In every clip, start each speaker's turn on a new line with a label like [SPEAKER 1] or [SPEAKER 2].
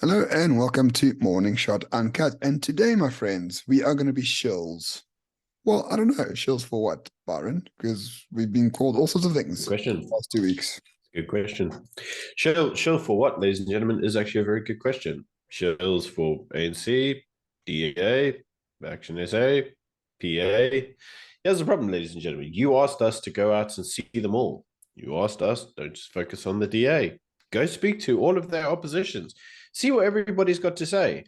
[SPEAKER 1] Hello and welcome to Morning Shot Uncut. And today, my friends, we are going to be shills. Well, I don't know, shills for what, Byron? Because we've been called all sorts of
[SPEAKER 2] Good
[SPEAKER 1] things for the
[SPEAKER 2] question.
[SPEAKER 1] past 2 weeks.
[SPEAKER 2] Good question. Shill for what, ladies and gentlemen, is actually a very good question. Shills for ANC, DA, Action SA, PA. Here's the problem, ladies and gentlemen. You asked us to go out and see them all. You asked us, don't just focus on the DA. Go speak to all of their oppositions. See what everybody's got to say.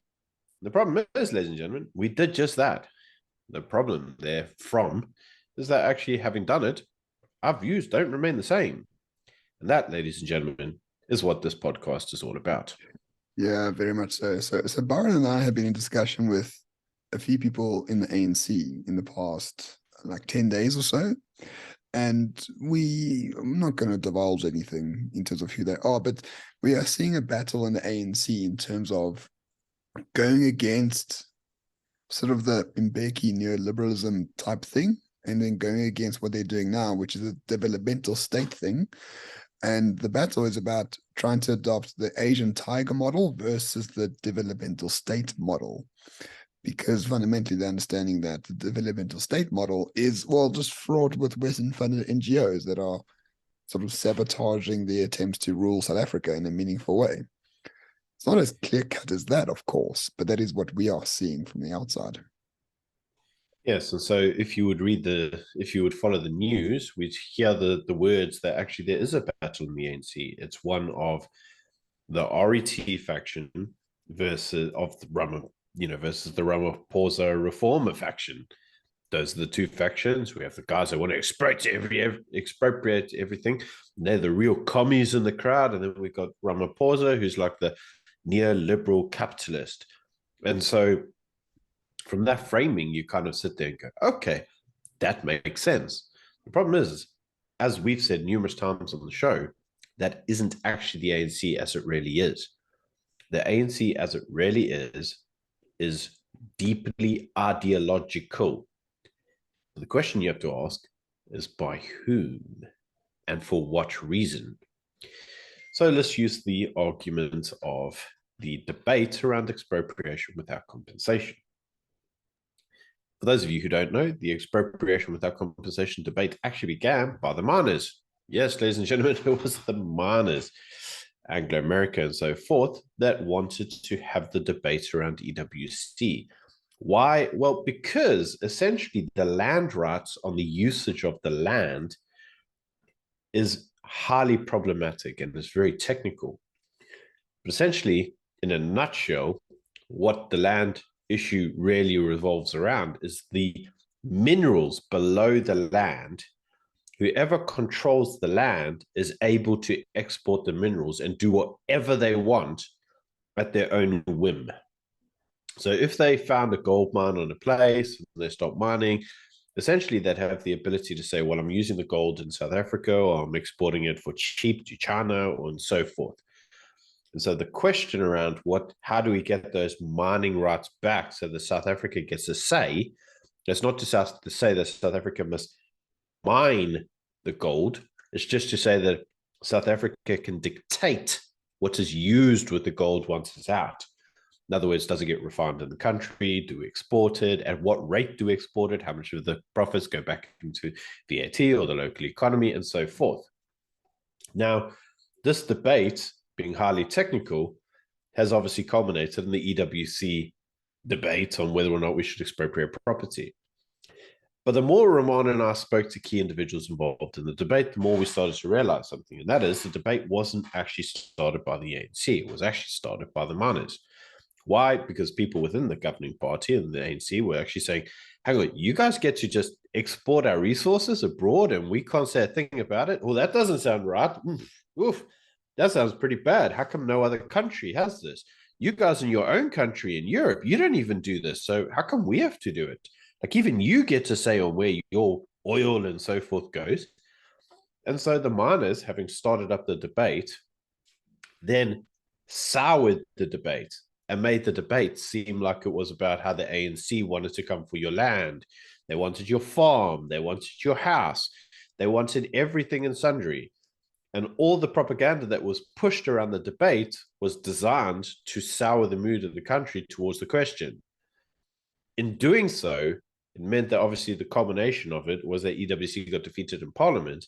[SPEAKER 2] The problem is, ladies and gentlemen, we did just that. The problem there from is that actually having done it, our views don't remain the same. And that, ladies and gentlemen, is what this podcast is all about.
[SPEAKER 1] Yeah, very much so. So Byron and I have been in discussion with a few people in the ANC in the past, like 10 days or so. And I'm not going to divulge anything in terms of who they are, but we are seeing a battle in the ANC in terms of going against sort of the Mbeki neoliberalism type thing, and then going against what they're doing now, which is a developmental state thing. And the battle is about trying to adopt the Asian tiger model versus the developmental state model. Because fundamentally, the understanding that the developmental state model is, well, just fraught with Western funded NGOs that are sort of sabotaging the attempts to rule South Africa in a meaningful way. It's not as clear cut as that, of course, but that is what we are seeing from the outside.
[SPEAKER 2] Yes, and so if you would follow the news, we'd hear the words that actually there is a battle in the ANC. It's one of the RET faction versus of the versus the Ramaphosa reformer faction. Those are the two factions. We have the guys that want to expropriate everything. They're the real commies in the crowd, and then we've got Ramaphosa, who's like the neoliberal capitalist. And so from that framing, you kind of sit there and go, okay, that makes sense. The problem is, as we've said numerous times on the show, that isn't actually the ANC as it really is. The ANC as it really is deeply ideological. The question you have to ask is by whom and for what reason? So let's use the argument of the debate around expropriation without compensation. For those of you who don't know, the expropriation without compensation debate actually began by the miners. Yes, ladies and gentlemen, it was the miners, Anglo America and so forth, that wanted to have the debate around EWC. Why? Well, because essentially the land rights on the usage of the land is highly problematic and is very technical. But essentially, in a nutshell, what the land issue really revolves around is the minerals below the land. Whoever controls the land is able to export the minerals and do whatever they want at their own whim. So if they found a gold mine on a place and they stop mining, essentially they'd have the ability to say, well, I'm using the gold in South Africa, or I'm exporting it for cheap to China, or and so forth. And so the question around how do we get those mining rights back so that South Africa gets a say? It's not to say that South Africa must mine the gold. It's just to say that South Africa can dictate what is used with the gold once it's out. In other words, does it get refined in the country? Do we export it? At what rate do we export it? How much of the profits go back into VAT or the local economy, and so forth? Now, this debate, being highly technical, has obviously culminated in the EWC debate on whether or not we should expropriate property. But the more Ramon and I spoke to key individuals involved in the debate, the more we started to realize something. And that is the debate wasn't actually started by the ANC. It was actually started by the miners. Why? Because people within the governing party and the ANC were actually saying, hang on, you guys get to just export our resources abroad and we can't say a thing about it? Well, that doesn't sound right. Oof, that sounds pretty bad. How come no other country has this? You guys in your own country in Europe, you don't even do this. So how come we have to do it? Like even you get to say on where your oil and so forth goes. And so the miners, having started up the debate, then soured the debate and made the debate seem like it was about how the ANC wanted to come for your land. They wanted your farm. They wanted your house. They wanted everything and sundry. And all the propaganda that was pushed around the debate was designed to sour the mood of the country towards the question. In doing so, it meant that obviously the culmination of it was that EWC got defeated in Parliament,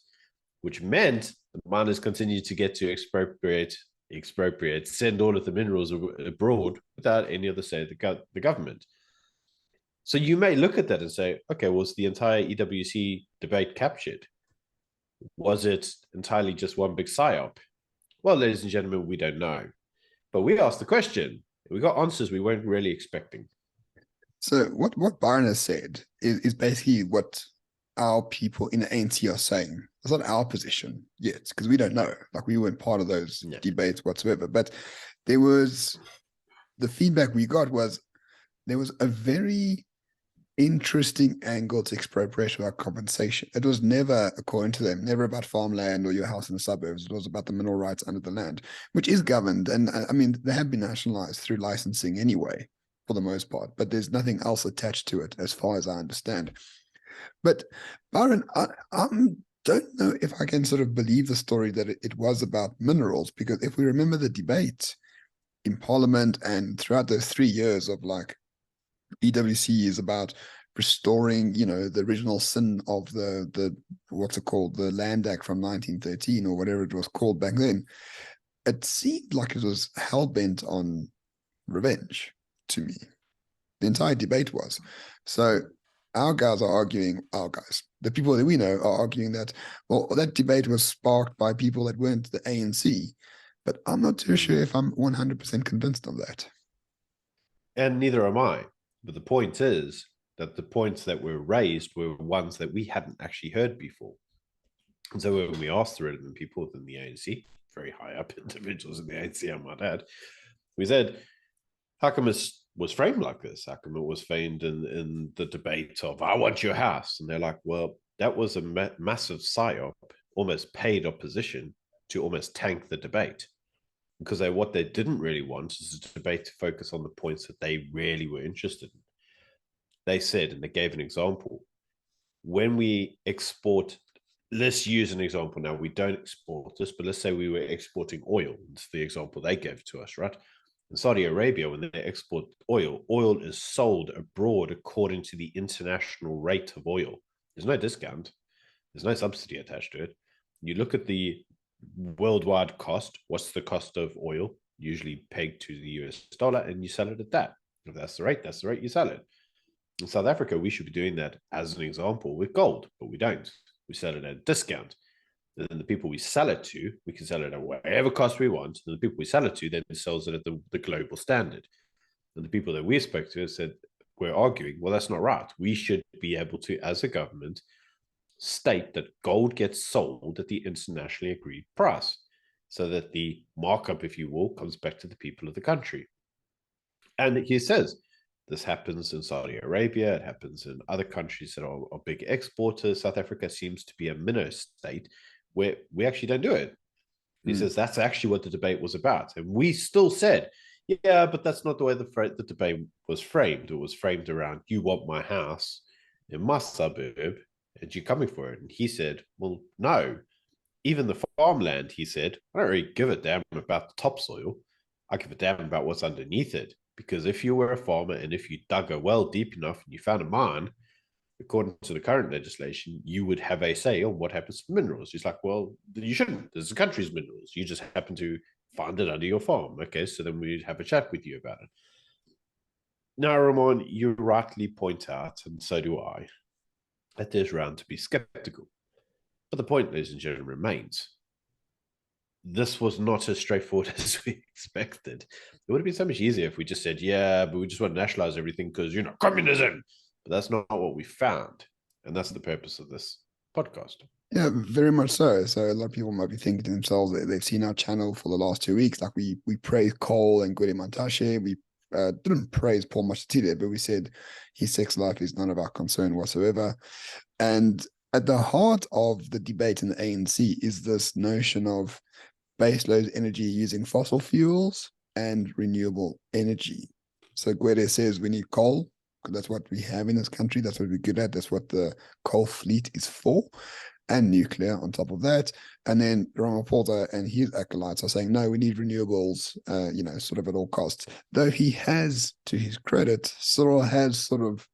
[SPEAKER 2] which meant the miners continued to get to expropriate, send all of the minerals abroad without any other say of the government. So you may look at that and say, okay, was the entire EWC debate captured? Was it entirely just one big psyop? Well, ladies and gentlemen, we don't know. But we asked the question. We got answers we weren't really expecting.
[SPEAKER 1] So what Byron has said is basically what our people in the ANC are saying. It's not our position yet, because we don't know. Like, we weren't part of those debates whatsoever. But there was, the feedback we got was there was a very interesting angle to expropriation without compensation. It was never, according to them, never about farmland or your house in the suburbs. It was about the mineral rights under the land, which is governed. And I mean, they have been nationalized through licensing anyway, for the most part, but there's nothing else attached to it as far as I understand. But Byron, I don't know if I can sort of believe the story that it was about minerals, because if we remember the debate in Parliament and throughout those 3 years of like EWC is about restoring, the original sin of the what's it called, the Land Act from 1913 or whatever it was called back then. It seemed like it was hell bent on revenge to me. The entire debate was. So our guys, the people that we know are arguing that, well, that debate was sparked by people that weren't the ANC. But I'm not too sure if I'm 100% convinced of that.
[SPEAKER 2] And neither am I. But the point is that the points that were raised were ones that we hadn't actually heard before. And so when we asked the relevant people within the ANC, very high up individuals in the ANC, I might add, we said, how come it was framed like this? How come it was framed in the debate of, I want your house? And they're like, well, that was a massive psyop, almost paid opposition to almost tank the debate. Because what they didn't really want is a debate to focus on the points that they really were interested in. They said, and they gave an example, when we export, let's use an example now, we don't export this, but let's say we were exporting oil. It's the example they gave to us, right? In Saudi Arabia, when they export oil, oil is sold abroad according to the international rate of oil. There's no discount. There's no subsidy attached to it. You look at the worldwide cost. What's the cost of oil? Usually pegged to the US dollar, and you sell it at that. If that's the rate you sell it. In South Africa, we should be doing that as an example with gold, but we don't. We sell it at a discount. And then the people we sell it to, we can sell it at whatever cost we want. And the people we sell it to then sells it at the global standard. And the people that we spoke to said, we're arguing, well, that's not right. We should be able to, as a government, state that gold gets sold at the internationally agreed price so that the markup, if you will, comes back to the people of the country. And he says, this happens in Saudi Arabia. It happens in other countries that are big exporters. South Africa seems to be a minnow state where we actually don't do it. He says that's actually what the debate was about. And we still said, yeah, but that's not the way the debate was framed. It was framed around, you want my house in my suburb and you're coming for it. And he said, well, no. Even the farmland, he said, I don't really give a damn about the topsoil. I give a damn about what's underneath it. Because if you were a farmer and if you dug a well deep enough and you found a mine, according to the current legislation, you would have a say on what happens to minerals. He's like, well, you shouldn't. There's the country's minerals. You just happen to find it under your farm. Okay, so then we'd have a chat with you about it. Now, Ramon, you rightly point out, and so do I, that there's round to be skeptical. But the point, ladies and gentlemen, remains. This was not as straightforward as we expected. It would have been so much easier if we just said, yeah, but we just want to nationalize everything because, communism. But that's not what we found. And that's the purpose of this podcast.
[SPEAKER 1] Yeah, very much so. So a lot of people might be thinking to themselves that they've seen our channel for the last 2 weeks. Like we praised Cole and Gwede Mantashe. We didn't praise Paul Mashatile, but we said his sex life is none of our concern whatsoever. And at the heart of the debate in the ANC is this notion of baseload energy using fossil fuels and renewable energy. So Gwede says we need coal, because that's what we have in this country. That's what we're good at. That's what the coal fleet is for. and nuclear on top of that. And then Ramaphosa and his acolytes are saying, no, we need renewables, sort of at all costs. Though he has, to his credit, Cyril has sort of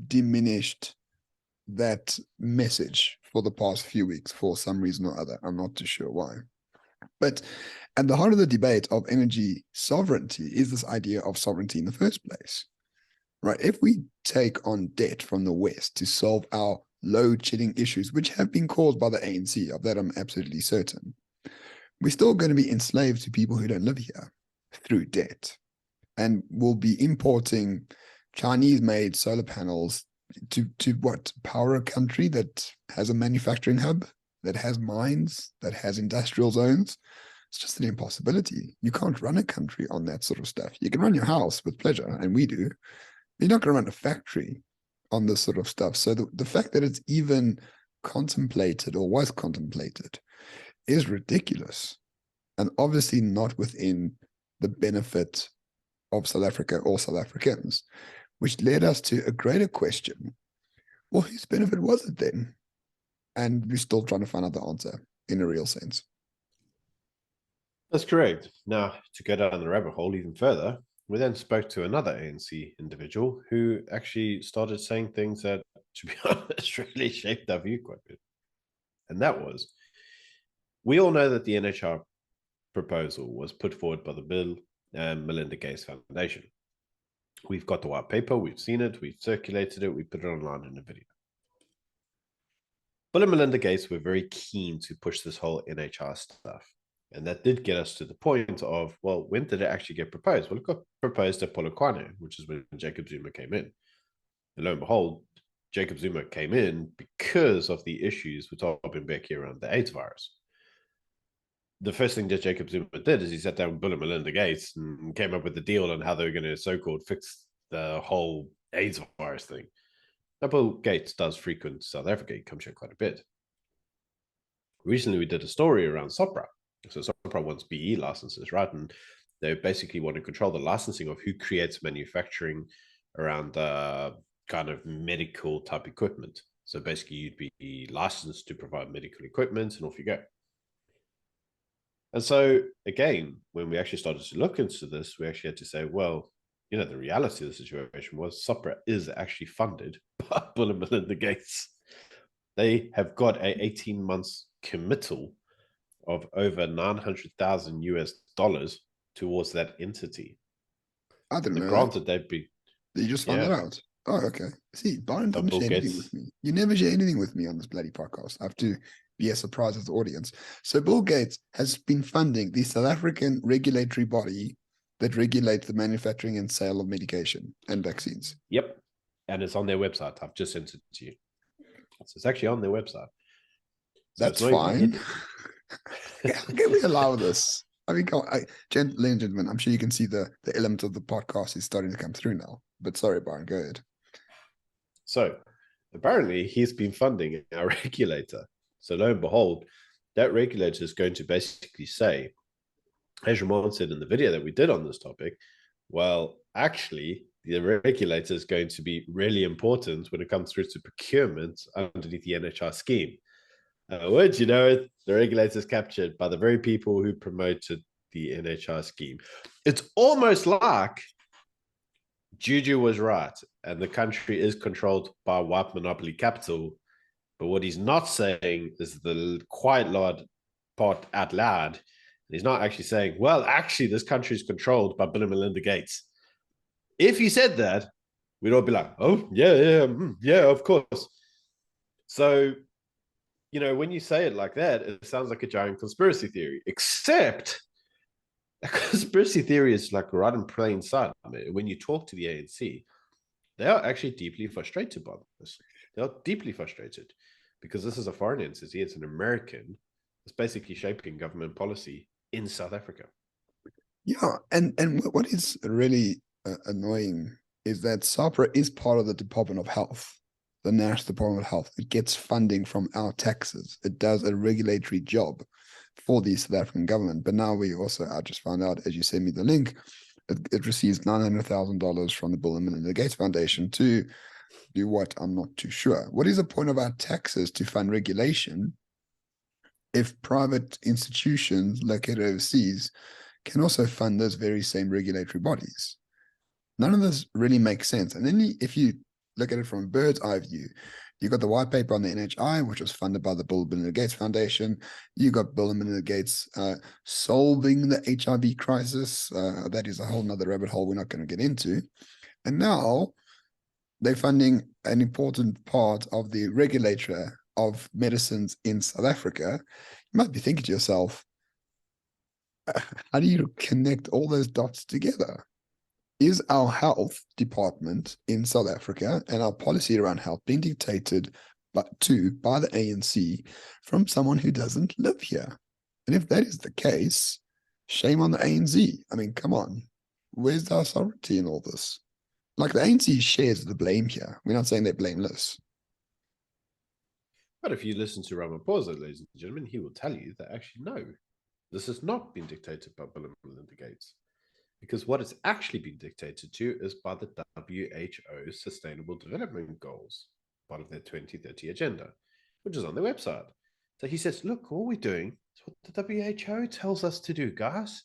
[SPEAKER 1] diminished that message for the past few weeks for some reason or other. I'm not too sure why. But at the heart of the debate of energy sovereignty is this idea of sovereignty in the first place, right? If we take on debt from the West to solve our load shedding issues, which have been caused by the ANC, of that I'm absolutely certain, we're still going to be enslaved to people who don't live here through debt. And we'll be importing Chinese-made solar panels to what, power a country that has a manufacturing hub, that has mines, that has industrial zones. It's just an impossibility. You can't run a country on that sort of stuff. You can run your house with pleasure, and we do. You're not going to run a factory on this sort of stuff. So the fact that it's even contemplated or was contemplated is ridiculous, and obviously not within the benefit of South Africa or South Africans, which led us to a greater question. Well, whose benefit was it then? And we're still trying to find out the answer in a real sense.
[SPEAKER 2] That's correct. Now, to go down the rabbit hole even further, we then spoke to another ANC individual who actually started saying things that, to be honest, really shaped our view quite a bit. And that was, we all know that the NHR proposal was put forward by the Bill and Melinda Gates Foundation. We've got the white paper, we've seen it, we've circulated it, we put it online in a video. Bill and Melinda Gates were very keen to push this whole NHR stuff. And that did get us to the point of, well, when did it actually get proposed? Well, it got proposed at Polokwane, which is when Jacob Zuma came in. And lo and behold, Jacob Zuma came in because of the issues with Thabo Mbeki around the AIDS virus. The first thing that Jacob Zuma did is he sat down with Bill and Melinda Gates and came up with the deal on how they were going to so-called fix the whole AIDS virus thing. Now, Bill Gates does frequent South Africa. He comes here quite a bit. Recently, we did a story around SOPRA. So SOPRA wants BE licenses, right? And they basically want to control the licensing of who creates manufacturing around kind of medical type equipment. So basically, you'd be licensed to provide medical equipment, and off you go. And so, again, when we actually started to look into this, we actually had to say, well, the reality of the situation was SOPRA is actually funded by Bill and Melinda Gates. They have got a 18 months committal of over $900,000 US towards that entity.
[SPEAKER 1] I didn't know.
[SPEAKER 2] Granted, they'd be.
[SPEAKER 1] You just found that out. Oh, okay. See, Byron doesn't share anything with me. You never share anything with me on this bloody podcast. I have to be a surprise as the audience. So Bill Gates has been funding the South African regulatory body that regulates the manufacturing and sale of medication and vaccines.
[SPEAKER 2] Yep. And it's on their website. I've just sent it to you. So it's actually on their website.
[SPEAKER 1] So that's fine. Can we allow this? I mean, ladies and gentlemen, I'm sure you can see the element of the podcast is starting to come through now. But sorry, Byron, go ahead.
[SPEAKER 2] So apparently he's been funding our regulator. So lo and behold, that regulator is going to basically say, as Ramon said in the video that we did on this topic, well, actually, the regulator is going to be really important when it comes through to procurement underneath the NHR scheme. Would you know it? The regulator is captured by the very people who promoted the NHR scheme. It's almost like Juju was right, and the country is controlled by white monopoly capital. But what he's not saying is the quite large part out loud. He's not actually saying, well, actually, this country is controlled by Bill and Melinda Gates. If he said that, we'd all be like, oh, yeah, of course. So, when you say it like that, it sounds like a giant conspiracy theory, except a conspiracy theory is like right in plain sight. I mean, when you talk to the ANC, they are actually deeply frustrated by this. They are deeply frustrated because this is a foreign entity. It's an American. It's basically shaping government policy in South Africa.
[SPEAKER 1] Yeah, and what is really annoying is that SAPRA is part of the Department of Health, the National Department of Health. It gets funding from our taxes. It does a regulatory job for the South African government. But now I just found out, as you sent me the link, it receives $900,000 from the Bill and Melinda Gates Foundation to Do what? I'm not too sure. What is the point of our taxes to fund regulation if private institutions located overseas can also fund those very same regulatory bodies? None of this really makes sense. And then if you look at it from a bird's eye view, you got the white paper on the NHI, which was funded by the Bill and Melinda Gates Foundation. You got Bill and Melinda Gates solving the HIV crisis. That is a whole nother rabbit hole we're not going to get into. And now they're funding an important part of the regulator of medicines in South Africa. You might be thinking to yourself, how do you connect all those dots together? Is our health department in South Africa and our policy around health being dictated by the ANC from someone who doesn't live here? And if that is the case, shame on the ANC. I mean, come on. Where's our sovereignty in all this? Like, the ANC shares the blame here. We're not saying they're blameless.
[SPEAKER 2] But if you listen to Ramaphosa, ladies and gentlemen, he will tell you that actually, no, this has not been dictated by Bill and Melinda Gates. Because what it's actually been dictated to is by the WHO Sustainable Development Goals, part of their 2030 agenda, which is on their website. So he says, look, all we're doing is what the WHO tells us to do, guys.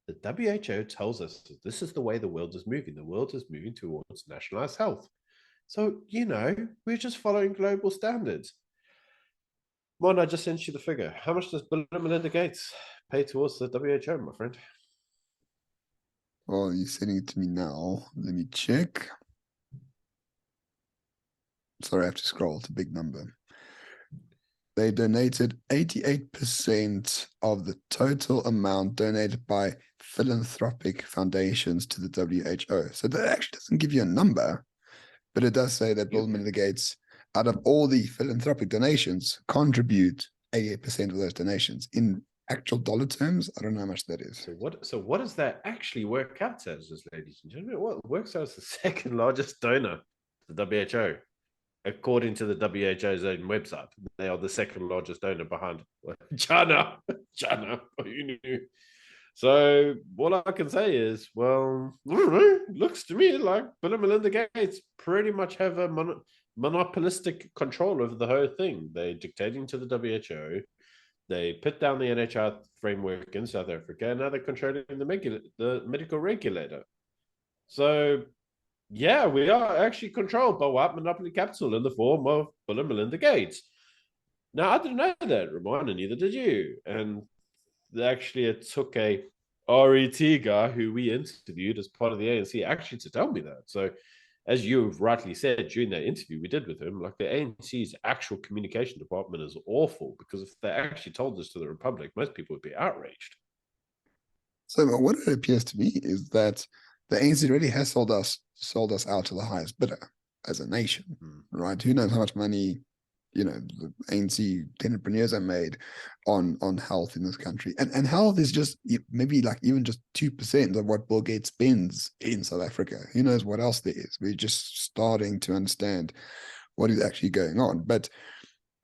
[SPEAKER 2] The WHO tells us that this is the way the world is moving. The world is moving towards nationalized health. So, we're just following global standards. Mon, I just sent you the figure. How much does Bill and Melinda Gates pay towards the WHO, my friend?
[SPEAKER 1] Well, you're sending it to me now. Let me check. Sorry, I have to scroll. It's a big number. They donated 88% of the total amount donated by philanthropic foundations to the WHO. So that actually doesn't give you a number, but it does say that Bill and Melinda Gates, out of all the philanthropic donations, contribute 88% of those donations. In actual dollar terms, I don't know how much that is.
[SPEAKER 2] So what does that actually work out as, ladies and gentlemen? Well, it works out as the second largest donor to the WHO, according to the WHO's own website. They are the second largest donor behind China. China, you knew. So what I can say is, well, I don't know, looks to me like Bill and Melinda Gates pretty much have a monopolistic control over the whole thing. They're dictating to the WHO. They put down the NHI framework in South Africa, and now they're controlling the medical regulator. So, yeah, we are actually controlled by white monopoly capital in the form of Bill and Melinda Gates. Now, I didn't know that, Ramon, and neither did you. And actually, it took a RET guy who we interviewed as part of the ANC actually to tell me that. So, as you've rightly said during that interview we did with him, like, the ANC's actual communication department is awful, because if they actually told this to the Republic, most people would be outraged.
[SPEAKER 1] So what it appears to me is that the ANC really has sold us out to the highest bidder as a nation, right? Who knows how much money, the ANC entrepreneurs have made on health in this country. And health is just maybe like even just 2% of what Bill Gates spends in South Africa. Who knows what else there is? We're just starting to understand what is actually going on. But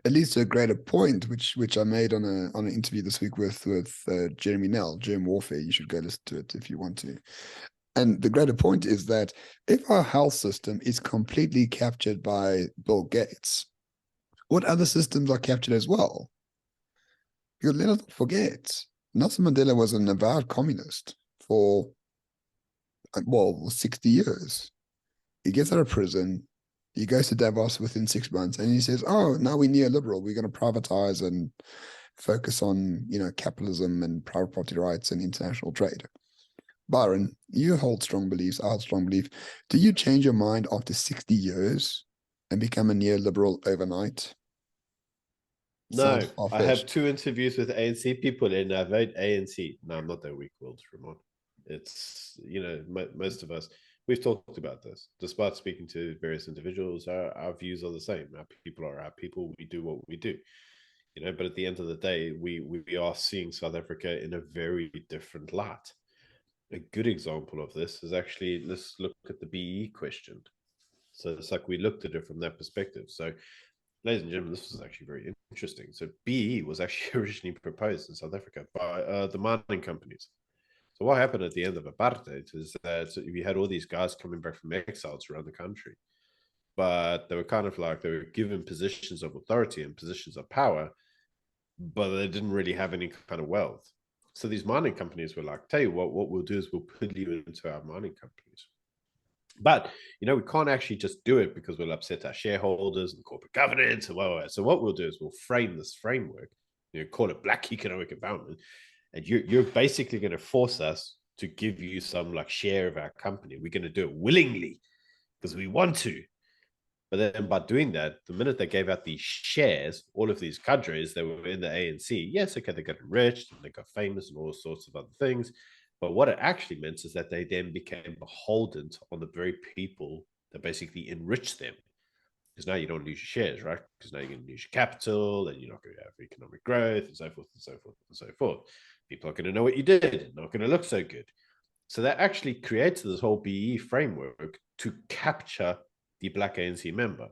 [SPEAKER 1] it leads to a greater point, which I made on an interview this week with Jeremy Nell, Germ Warfare. You should go listen to it if you want to. And the greater point is that if our health system is completely captured by Bill Gates, what other systems are captured as well? Because let us not forget, Nelson Mandela was an avowed communist for 60 years. He gets out of prison. He goes to Davos within 6 months, and he says, "Oh, now we're neoliberal. We're going to privatize and focus on, capitalism and private property rights and international trade." Byron, you hold strong beliefs. I hold strong belief. Do you change your mind after 60 years and become a neoliberal overnight?
[SPEAKER 2] No,
[SPEAKER 1] Sounds
[SPEAKER 2] I have 2 interviews with ANC people, and I vote ANC. No, I'm not that weak-willed, Ramon. It's, most of us, we've talked about this. Despite speaking to various individuals, our views are the same. Our people are our people. We do what we do. But at the end of the day, we are seeing South Africa in a very different light. A good example of this is actually, let's look at the BE question. So it's like we looked at it from that perspective. So, ladies and gentlemen, this was actually very interesting. So BE was actually originally proposed in South Africa by the mining companies. So what happened at the end of apartheid is that we had all these guys coming back from exiles around the country. but they were kind of like they were given positions of authority and positions of power, but they didn't really have any kind of wealth. So these mining companies were like, tell you what we'll do is we'll put you into our mining companies. But we can't actually just do it because we'll upset our shareholders and corporate governance and blah. So what we'll do is we'll frame this framework, call it black economic empowerment, and you're basically going to force us to give you some like share of our company. We're going to do it willingly because we want to. But then by doing that, the minute they gave out these shares, all of these cadres that were in the ANC, yes, okay, they got enriched and they got famous and all sorts of other things. But what it actually meant is that they then became beholden on the very people that basically enriched them. Because now you don't lose your shares, right? Because now you're going to lose your capital and you're not going to have economic growth and so forth and so forth and so forth. People are going to know what you did and not going to look so good. So that actually creates this whole BE framework to capture the black ANC member.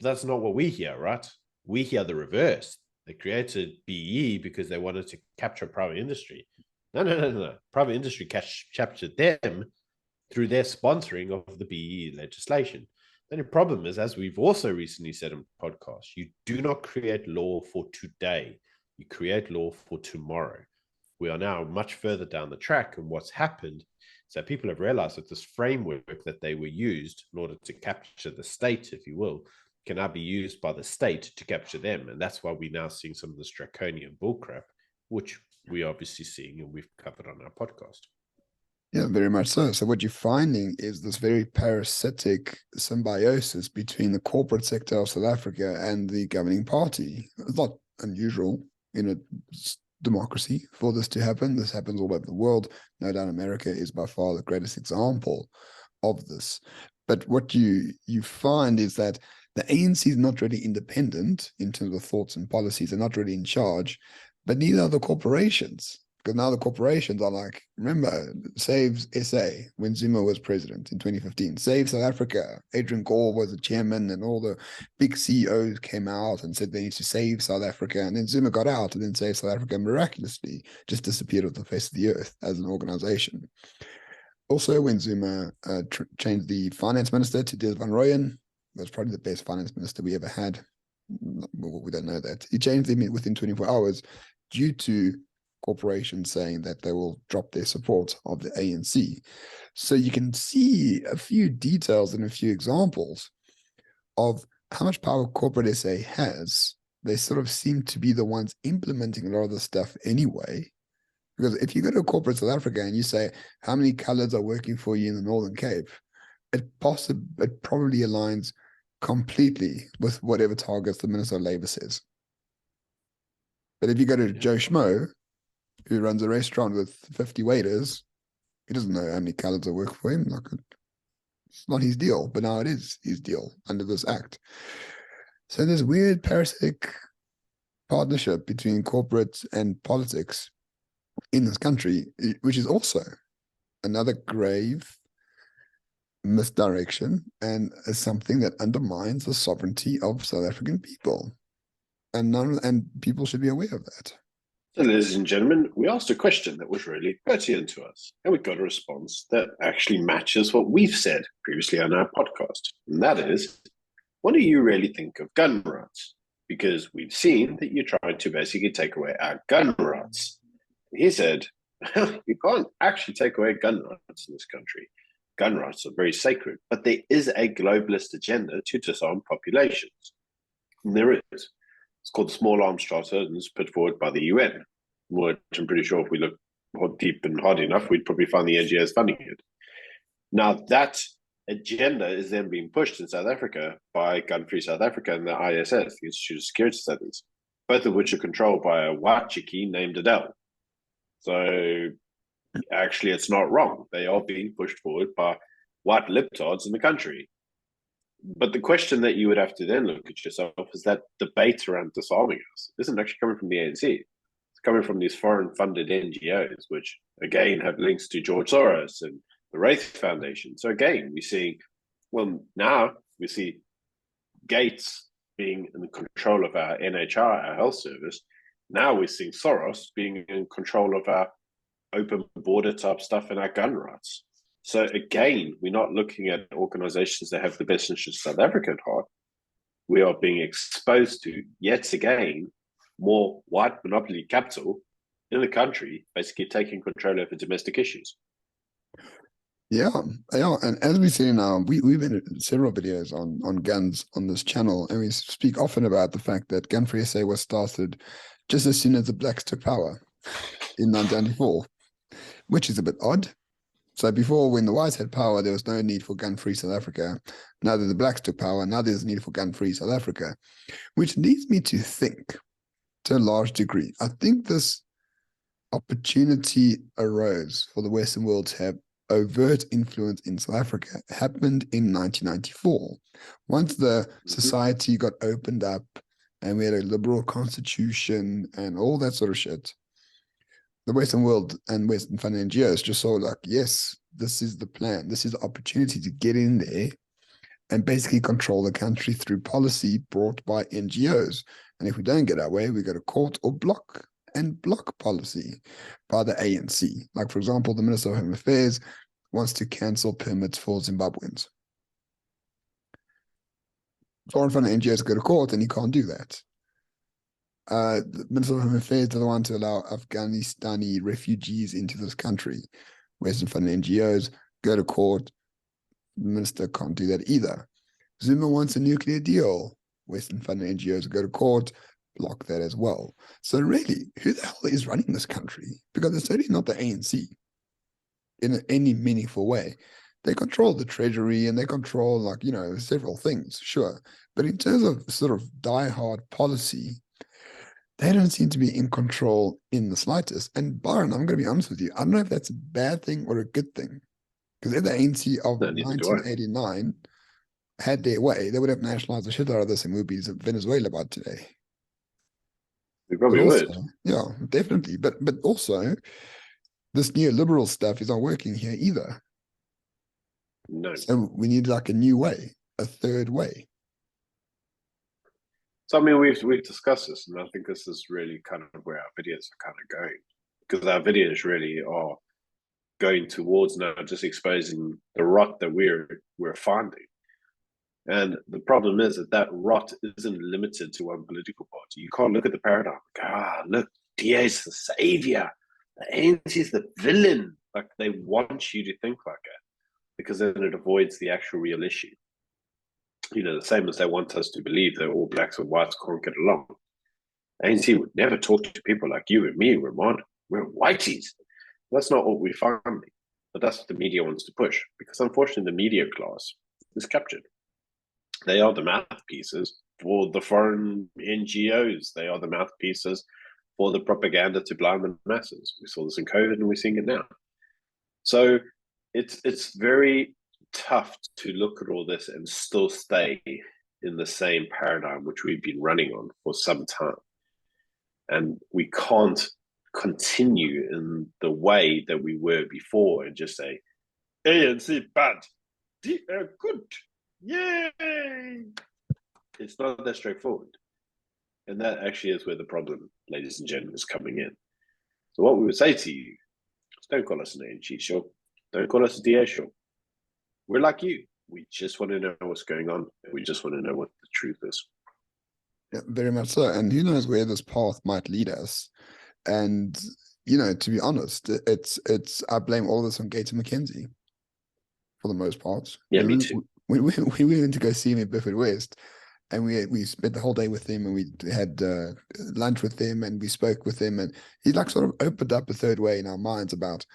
[SPEAKER 2] That's not what we hear, right? We hear the reverse. They created BE because they wanted to capture private industry. No. Private industry captured them through their sponsoring of the BE legislation. The only problem is, as we've also recently said in podcasts, you do not create law for today. You create law for tomorrow. We are now much further down the track, and what's happened is that people have realized that this framework that they were used in order to capture the state, if you will, can now be used by the state to capture them. And that's why we're now seeing some of this draconian bullcrap, which we're obviously seeing and we've covered on our podcast.
[SPEAKER 1] Yeah, very much so. So what you're finding is this very parasitic symbiosis between the corporate sector of South Africa and the governing party. It's not unusual in a democracy for this to happen. This happens all over the world. No doubt America is by far the greatest example of this. But what you find is that the ANC is not really independent in terms of thoughts and policies. They're not really in charge, but neither are the corporations. Because now the corporations are like, remember, Save SA when Zuma was president in 2015, Save South Africa. Adrian Gore was the chairman, and all the big CEOs came out and said they need to save South Africa. And then Zuma got out, and then Save South Africa miraculously just disappeared off the face of the earth as an organization. Also, when Zuma changed the finance minister to Des Van Rooyen, that's probably the best finance minister we ever had. Well, we don't know that. He changed them within 24 hours due to corporations saying that they will drop their support of the ANC. So you can see a few details and a few examples of how much power corporate SA has. They sort of seem to be the ones implementing a lot of the stuff anyway. Because if you go to corporate South Africa and you say, how many colors are working for you in the Northern Cape, it probably aligns completely with whatever targets the Minister of Labour says. But if you go to Joe Schmo, who runs a restaurant with 50 waiters, he doesn't know how many colors are working for him. It's not his deal, but now it is his deal under this act. So there's weird parasitic partnership between corporate and politics in this country, which is also another grave misdirection and something that undermines the sovereignty of South African people. And people should be aware of that.
[SPEAKER 3] So, ladies and gentlemen, we asked a question that was really pertinent to us, and we got a response that actually matches what we've said previously on our podcast. And that is, what do you really think of gun rights? Because we've seen that you're trying to basically take away our gun rights. He said, you can't actually take away gun rights in this country. Gun rights are very sacred, but there is a globalist agenda to disarm populations. And there is. It's called the Small Arms Charter, and it's put forward by the UN, which I'm pretty sure if we look deep and hard enough, we'd probably find the NGOs funding it. Now, that agenda is then being pushed in South Africa by Gun Free South Africa and the ISS, the Institute of Security Studies, both of which are controlled by a white chickie named Adele. So actually, it's not wrong. They are being pushed forward by white libtards in the country. But the question that you would have to then look at yourself is that debate around disarming us isn't actually coming from the ANC. It's coming from these foreign-funded NGOs, which, again, have links to George Soros and the Wraith Foundation. So, again, we see Gates being in control of our NHR, our health service. Now we're seeing Soros being in control of our open border type stuff and our gun rights. So again, we're not looking at organizations that have the best interests of South Africa at heart. We are being exposed to, yet again, more white monopoly capital in the country, basically taking control over domestic issues.
[SPEAKER 1] Yeah, yeah, and as we see now, we've been in several videos on guns on this channel, and we speak often about the fact that Gun Free SA was started just as soon as the blacks took power in 1994, which is a bit odd. So before, when the whites had power, there was no need for gun-free South Africa. Now that the blacks took power, now there's a need for gun-free South Africa, which leads me to think, to a large degree, I think this opportunity arose for the Western world to have overt influence in South Africa happened in 1994. Once the society got opened up and we had a liberal constitution and all that sort of shit, the Western world and Western fund NGOs just saw like, yes, this is the plan. This is the opportunity to get in there and basically control the country through policy brought by NGOs. And if we don't get our way, we go to court or block policy by the ANC. Like, for example, the Minister of Home Affairs wants to cancel permits for Zimbabweans. Foreign fund NGOs go to court and he can't do that. The Minister of Home Affairs doesn't want to allow Afghanistani refugees into this country. Western fund NGOs go to court. The minister can't do that either. Zuma wants a nuclear deal. Western fund NGOs go to court, block that as well. So really, who the hell is running this country? Because it's certainly not the ANC in any meaningful way. They control the treasury and they control, like, you know, several things, sure. But in terms of sort of diehard policy, they don't seem to be in control in the slightest. And Byron, I'm going to be honest with you, I don't know if that's a bad thing or a good thing. Because if the ANC of 1989 had their way, they would have nationalized the shit out of this and we'd be Venezuela by today.
[SPEAKER 3] We probably would.
[SPEAKER 1] Yeah, definitely. But also, this neoliberal stuff is not working here either.
[SPEAKER 3] No.
[SPEAKER 1] So we need like a new way, a third way.
[SPEAKER 3] So I mean, we've discussed this, and I think this is really kind of where our videos are kind of going, because our videos really are going towards now just exposing the rot that we're finding. And the problem is that rot isn't limited to one political party. You can't look at the paradigm. Look, DA is the savior. The ANC is the villain. Like, they want you to think like that because then it avoids the actual real issue. You know, the same as they want us to believe that all blacks and whites can't get along. ANC would never talk to people like you and me, Ramon. We're whiteys. That's not what we're finding. But that's what the media wants to push, because unfortunately the media class is captured. They are the mouthpieces for the foreign NGOs. They are the mouthpieces for the propaganda to blind the masses. We saw this in COVID and we're seeing it now. So it's very tough to look at all this and still stay in the same paradigm which we've been running on for some time. And we can't continue in the way that we were before and just say, ANC bad, good, yay! It's not that straightforward. And that actually is where the problem, ladies and gentlemen, is coming in. So what we would say to you is, don't call us an ANC show. Don't call us a DA show. We're like you. We just want to know what's going on. And we just want to know what the truth is.
[SPEAKER 1] Yeah, very much so. And who knows where this path might lead us. And, you know, to be honest, I blame all this on Gator McKenzie for the most part.
[SPEAKER 3] Yeah, me too.
[SPEAKER 1] We went to go see him in Beaufort West, and we spent the whole day with him, and we had lunch with him, and we spoke with him, and he like sort of opened up a third way in our minds about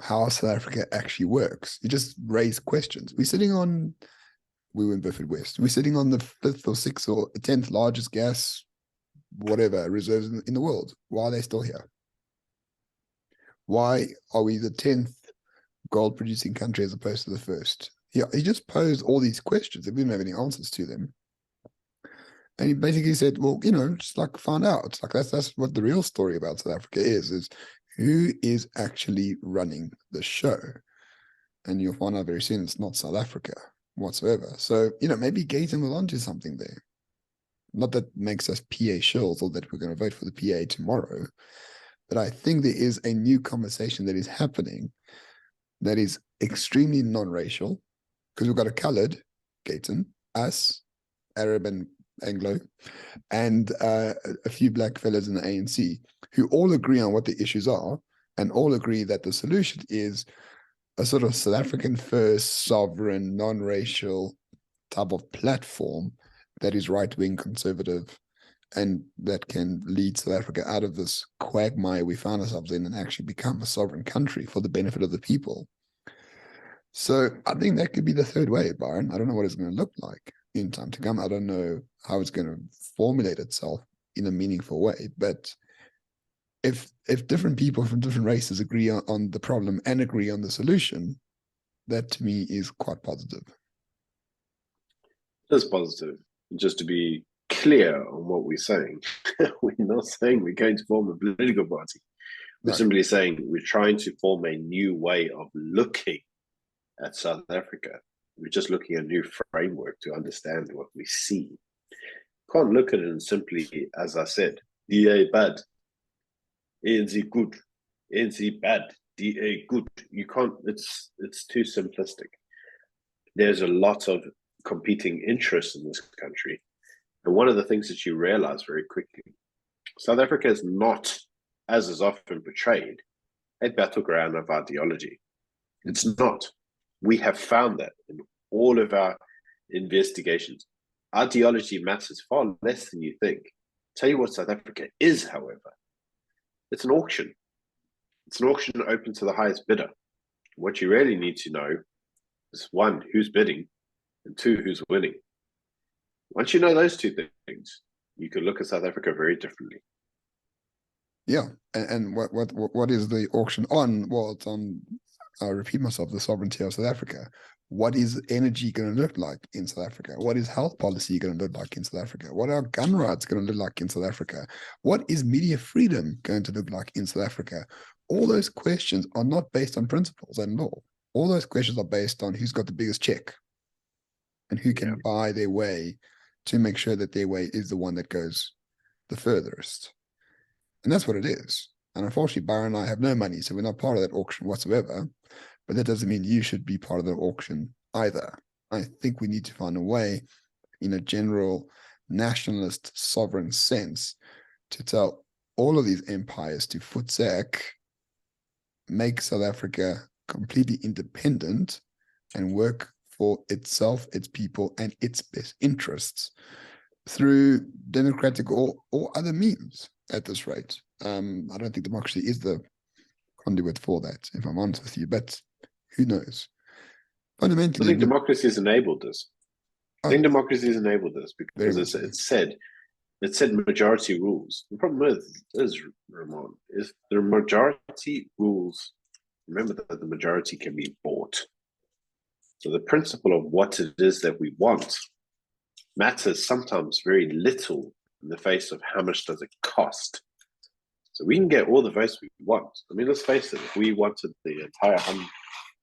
[SPEAKER 1] how South Africa actually works. He just raised questions. We were in Beaufort West. We're sitting on the 5th or 6th or 10th largest gas, whatever, reserves in the world. Why are they still here? Why are we the 10th gold producing country as opposed to the first? He just posed all these questions that we didn't have any answers to them. And he basically said, well, you know, just like find out. Like that's what the real story about South Africa is who is actually running the show. And you'll find out very soon it's not South Africa whatsoever. So, you know, maybe Gaten will onto something there. Not that makes us PA shills or that we're going to vote for the PA tomorrow. But I think there is a new conversation that is happening that is extremely non-racial, because we've got a colored, Gayton, us, Arab and Anglo, and a few black fellas in the ANC who all agree on what the issues are and all agree that the solution is a sort of South African first, sovereign, non-racial type of platform that is right-wing conservative and that can lead South Africa out of this quagmire we found ourselves in and actually become a sovereign country for the benefit of the people. So I think that could be the third way, Byron. I don't know what it's going to look like in time to come. I don't know how it's going to formulate itself in a meaningful way. But if different people from different races agree on the problem and agree on the solution, that to me is quite positive.
[SPEAKER 3] That's positive. Just to be clear on what we're saying, we're not saying we're going to form a political party. We're simply saying we're trying to form a new way of looking at South Africa. We're just looking at a new framework to understand what we see. Can't look at it simply, as I said, DA bad, ANC good, ANC bad, DA good. You can't, it's too simplistic. There's a lot of competing interests in this country. And one of the things that you realize very quickly, South Africa is not, as is often portrayed, a battleground of ideology. It's not. We have found that in all of our investigations. Ideology matters far less than you think. Tell you what South Africa is, however. It's an auction. It's an auction open to the highest bidder. What you really need to know is, one, who's bidding, and two, who's winning. Once you know those two things, you can look at South Africa very differently.
[SPEAKER 1] Yeah, and what is the auction on? Well, it's on, I'll repeat myself, the sovereignty of South Africa. What is energy going to look like in South Africa? What is health policy going to look like in South Africa? What are gun rights going to look like in South Africa? What is media freedom going to look like in South Africa? All those questions are not based on principles and law. All those questions are based on who's got the biggest check and who can buy their way to make sure that their way is the one that goes the furthest. And that's what it is. And unfortunately, Byron and I have no money, so we're not part of that auction whatsoever. But that doesn't mean you should be part of the auction either. I think we need to find a way, in a general nationalist sovereign sense, to tell all of these empires to footsack, make South Africa completely independent and work for itself, its people, and its best interests through democratic or other means at this rate. I don't think democracy is the conduit for that, if I'm honest with you, but who knows? Fundamentally,
[SPEAKER 3] I think democracy has enabled this. I think democracy has enabled this because it said majority rules. The problem is Ramon, is the majority rules. Remember that the majority can be bought. So the principle of what it is that we want matters sometimes very little in the face of how much does it cost. So we can get all the votes we want. I mean, let's face it, if we wanted the entire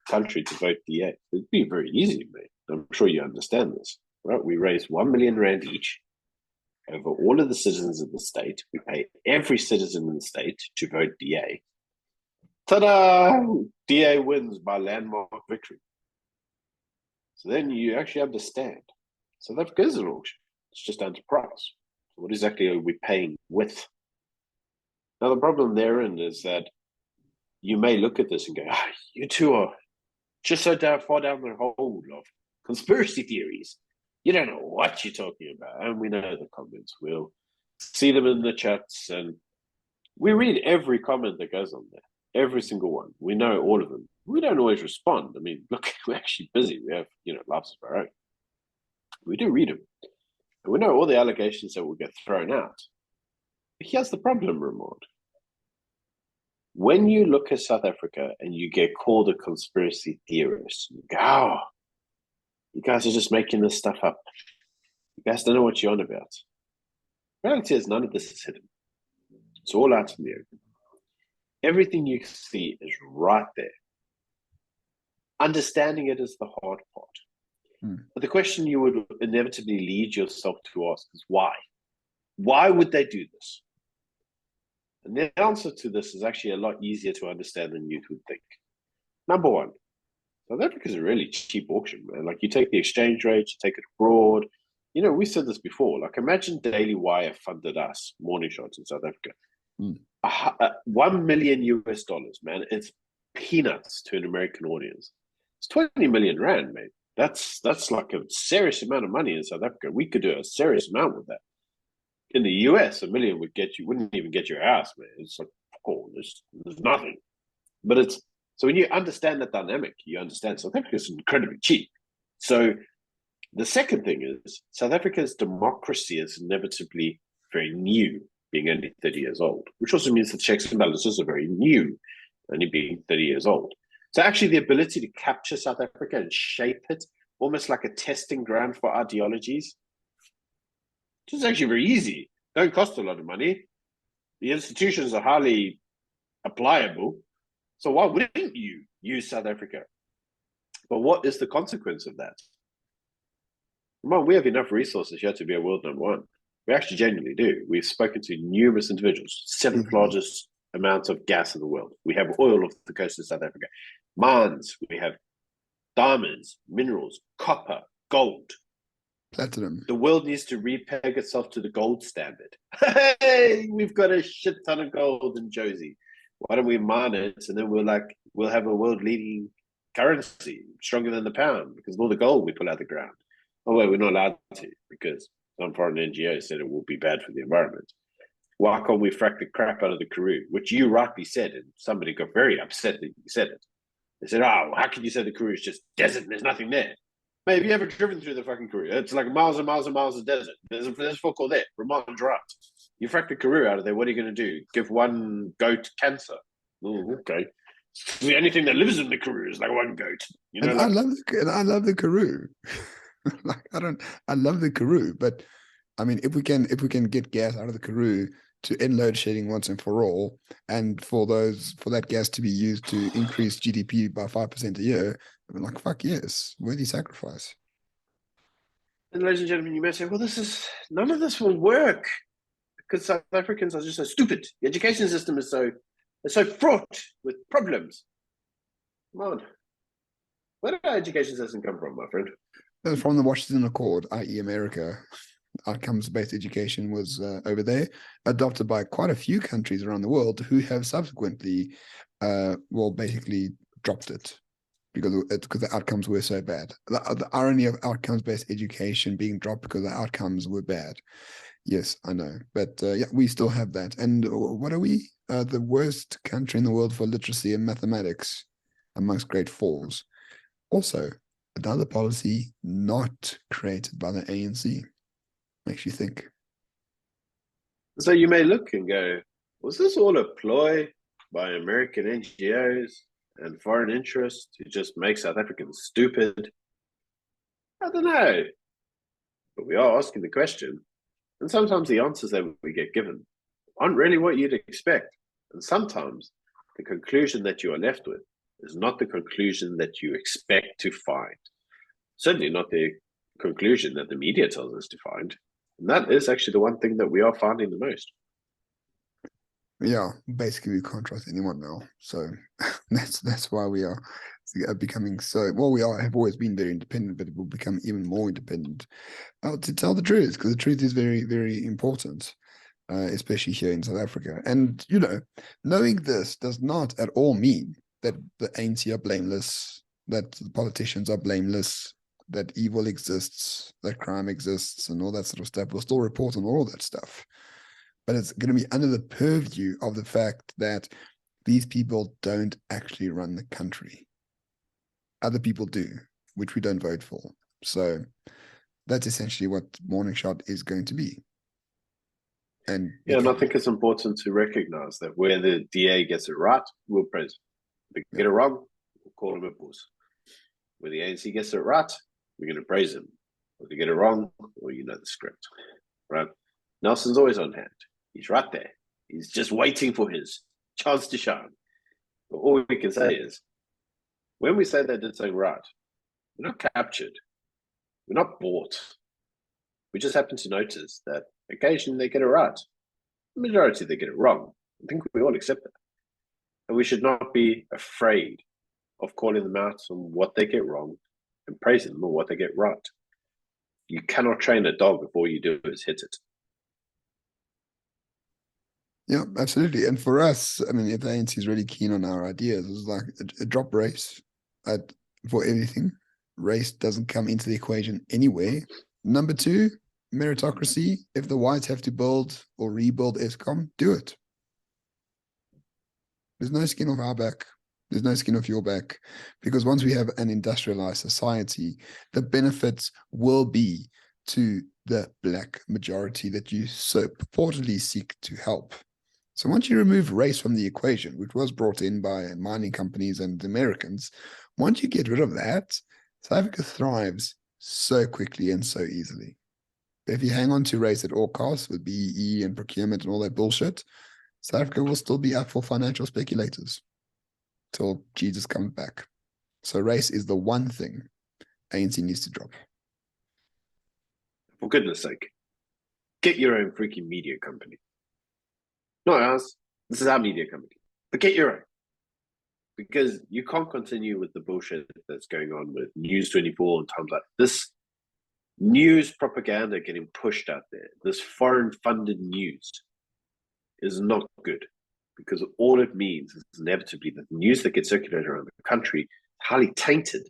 [SPEAKER 3] country to vote DA, it'd be very easy, mate. I'm sure you understand this, right? We raise 1 million rand each over all of the citizens of the state. We pay every citizen in the state to vote DA. Ta-da! DA wins by landmark victory. So then you actually understand. So that goes an auction. It's just down to price. So what exactly are we paying with? Now, the problem therein is that you may look at this and go, you two are just so far down the hole of conspiracy theories. You don't know what you're talking about. And we know the comments. We'll see them in the chats. And we read every comment that goes on there, every single one. We know all of them. We don't always respond. I mean, look, we're actually busy. We have, lives of our own. We do read them. And we know all the allegations that will get thrown out. But here's the problem, Ramon. When you look at South Africa and you get called a conspiracy theorist, you go, you guys are just making this stuff up. You guys don't know what you're on about. The reality is none of this is hidden. It's all out in the open. Everything you see is right there. Understanding it is the hard part. But the question you would inevitably lead yourself to ask is why? Why would they do this? And the answer to this is actually a lot easier to understand than you would think. Number one, South Africa is a really cheap auction, man. Like you take the exchange rate, you take it abroad. You know, we said this before. Like imagine Daily Wire funded us, Morning Shots in South Africa.
[SPEAKER 1] Mm.
[SPEAKER 3] 1 million US dollars, man. It's peanuts to an American audience. It's 20 million rand, mate. That's like a serious amount of money in South Africa. We could do a serious amount with that. In the US, 1 million wouldn't even get your house, man. It's like, oh, there's nothing. But it's so when you understand that dynamic, you understand South Africa is incredibly cheap. So the second thing is South Africa's democracy is inevitably very new, being only 30 years old, which also means the checks and balances are very new, only being 30 years old. So actually the ability to capture South Africa and shape it almost like a testing ground for ideologies, which is actually very easy. Don't cost a lot of money. The institutions are highly applicable. So why wouldn't you use South Africa? But what is the consequence of that? Come on, we have enough resources here to be a world number one. We actually genuinely do. We've spoken to numerous individuals, seventh largest amount of gas in the world. We have oil off the coast of South Africa. Mines, we have diamonds, minerals, copper, gold.
[SPEAKER 1] Platinum.
[SPEAKER 3] The world needs to repeg itself to the gold standard. Hey, we've got a shit ton of gold in Josie. Why don't we mine it and then we'll have a world leading currency stronger than the pound because of all the gold we pull out of the ground. Oh wait, we're not allowed to because some foreign NGO said it will be bad for the environment. Why can't we frack the crap out of the Karoo? Which you rightly said, and somebody got very upset that you said it. They said, "Oh, how can you say the Karoo is just desert and there's nothing there?" Mate, have you ever driven through the fucking Karoo? It's like miles and miles and miles of desert. There's fuck all there. Vermont drought. You frack the Karoo out of there, what are you going to do? Give one goat cancer? Oh, okay. The only thing that lives in the Karoo is like one goat. You know,
[SPEAKER 1] And I love the Karoo. Like I love the Karoo, but I mean, if we can get gas out of the Karoo to end load shedding once and for all, and for that gas to be used to increase GDP by 5% a year, I mean, like fuck yes, worthy sacrifice.
[SPEAKER 3] and ladies and gentlemen, you may say, well, none of this will work because South Africans are just so stupid. The education system is so fraught with problems. Come on. Where did our education system come from, my friend?
[SPEAKER 1] From the Washington Accord, i.e. America. Outcomes-based education was over there, adopted by quite a few countries around the world who have subsequently, basically dropped it because the outcomes were so bad. The irony of outcomes-based education being dropped because the outcomes were bad. Yes, I know, but yeah, we still have that. And what are we? The worst country in the world for literacy and mathematics amongst grade fours. Also, another policy not created by the ANC. Makes you think.
[SPEAKER 3] So you may look and go, was this all a ploy by American NGOs and foreign interests to just make South Africans stupid? I don't know. But we are asking the question. And sometimes the answers that we get given aren't really what you'd expect. And sometimes the conclusion that you are left with is not the conclusion that you expect to find. Certainly not the conclusion that the media tells us to find. And that is actually the one thing that we are finding the most.
[SPEAKER 1] Yeah, basically we can't trust anyone now. So that's why we are becoming so, well, have always been very independent, but it will become even more independent to tell the truth, because the truth is very, very important, especially here in South Africa. And, knowing this does not at all mean that the ANC are blameless, that the politicians are blameless, that evil exists, that crime exists, and all that sort of stuff. We'll still report on all that stuff. But it's going to be under the purview of the fact that these people don't actually run the country. Other people do, which we don't vote for. So that's essentially what Morning Shot is going to be. And
[SPEAKER 3] I think it's important to recognize that where the DA gets it right, we'll praise him. If they get it wrong, we'll call him a boss. Where the ANC gets it right, we're going to praise him. If they get it wrong, well, you know the script, right? Nelson's always on hand. He's right there. He's just waiting for his chance to shine. But all we can say is, when we say they did something right, we're not captured. We're not bought. We just happen to notice that occasionally they get it right. The majority, they get it wrong. I think we all accept that. And we should not be afraid of calling them out on what they get wrong and praising them on what they get right. You cannot train a dog if all you do is hit it.
[SPEAKER 1] Yeah, absolutely. And for us, I mean, if the ANC is really keen on our ideas, it's like a drop race for everything. Race doesn't come into the equation anyway. Number two, meritocracy. If the whites have to build or rebuild ESCOM, do it. There's no skin off our back. There's no skin off your back. Because once we have an industrialized society, the benefits will be to the black majority that you so purportedly seek to help. So once you remove race from the equation, which was brought in by mining companies and Americans, once you get rid of that, South Africa thrives so quickly and so easily. But if you hang on to race at all costs with BEE and procurement and all that bullshit, South Africa will still be up for financial speculators till Jesus comes back. So race is the one thing ANC needs to drop.
[SPEAKER 3] For goodness sake, get your own freaking media company. Not ours. This is our media company. But get your own. Because you can't continue with the bullshit that's going on with News 24 and times like this. News propaganda getting pushed out there, this foreign funded news is not good, because all it means is inevitably that the news that gets circulated around the country is highly tainted.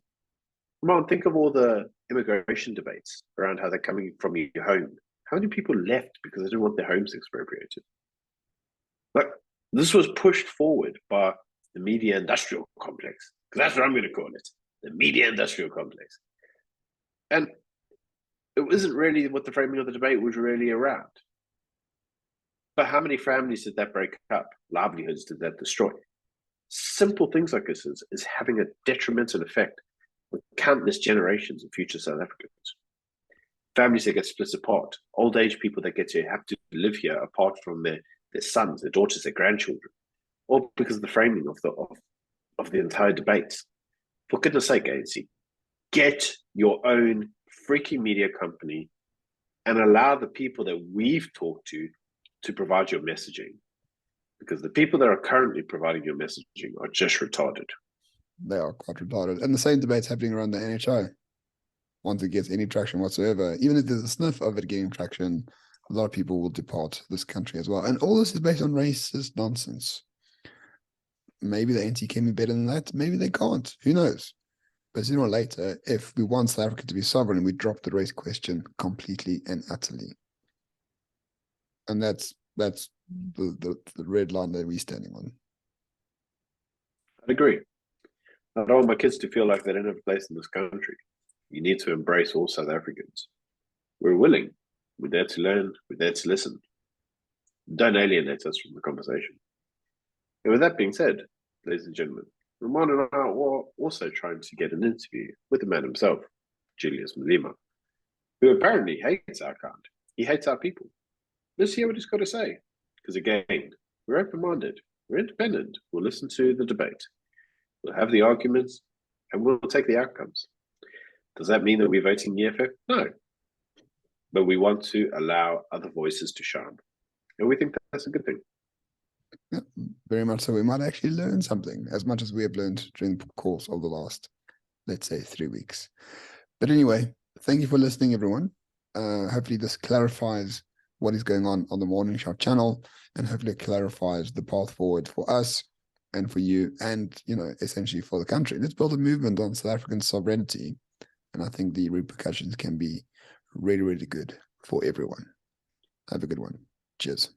[SPEAKER 3] Come on, think of all the immigration debates around how they're coming from your home. How many people left because they didn't want their homes expropriated? But this was pushed forward by the media industrial complex, because that's what I'm going to call it, the media industrial complex. And it wasn't really what the framing of the debate was really around. But how many families did that break up? Livelihoods did that destroy? Simple things like this is having a detrimental effect on countless generations of future South Africans. Families that get split apart, old age people that get to have to live here apart from their sons, their daughters, their grandchildren, all because of the framing of the entire debate. For goodness sake, ANC, get your own freaking media company and allow the people that we've talked to provide your messaging. Because the people that are currently providing your messaging are just retarded.
[SPEAKER 1] They are quite retarded. And the same debate's happening around the NHI. Once it gets any traction whatsoever, even if there's a sniff of it getting traction, a lot of people will depart this country as well. And all this is based on racist nonsense. Maybe the NT can be better than that. Maybe they can't. Who knows? But sooner or later, if we want South Africa to be sovereign, we drop the race question completely and utterly. And that's the red line that we're standing on.
[SPEAKER 3] I'd agree. I don't want my kids to feel like they don't have a place in this country. You need to embrace all South Africans. We're willing. We're there to learn. We're there to listen. Don't alienate us from the conversation. And with that being said, ladies and gentlemen, Ramon and I are also trying to get an interview with the man himself, Julius Malema, who apparently hates our kind. He hates our people. Let's hear what he's got to say. Because again, we're open-minded. We're independent. We'll listen to the debate. We'll have the arguments, and we'll take the outcomes. Does that mean that we're voting the EFF? No. But we want to allow other voices to shine. And we think that's a good thing.
[SPEAKER 1] Yeah, very much so. We might actually learn something, as much as we have learned during the course of the last, let's say, 3 weeks. But anyway, thank you for listening, everyone. Hopefully this clarifies what is going on the Morning Shot channel, and hopefully it clarifies the path forward for us and for you and, essentially for the country. Let's build a movement on South African sovereignty. And I think the repercussions can be really, really good for everyone. Have a good one. Cheers.